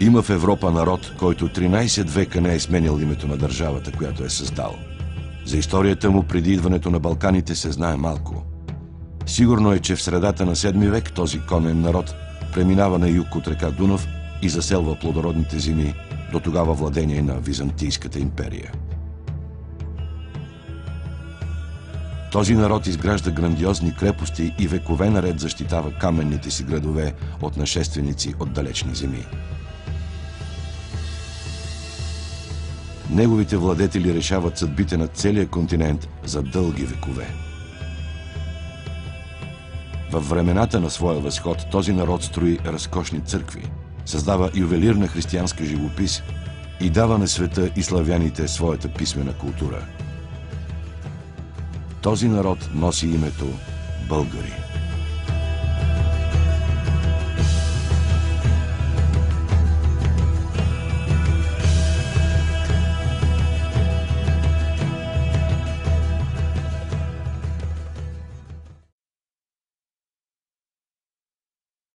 Има в Европа народ, който 13 века не е сменял името на държавата, която е създал. За историята му преди идването на Балканите се знае малко. Сигурно е, че в средата на 7 век този конен народ преминава на юг от река Дунав и заселва плодородните земи, до тогава владение на Византийската империя. Този народ изгражда грандиозни крепости и векове наред защитава каменните си градове от нашественици от далечни земи. Неговите владетели решават съдбите на целия континент за дълги векове. Във времената на своя възход този народ строи разкошни църкви, създава ювелирна християнска живопис и дава на света и славяните своята писмена култура. Този народ носи името българи.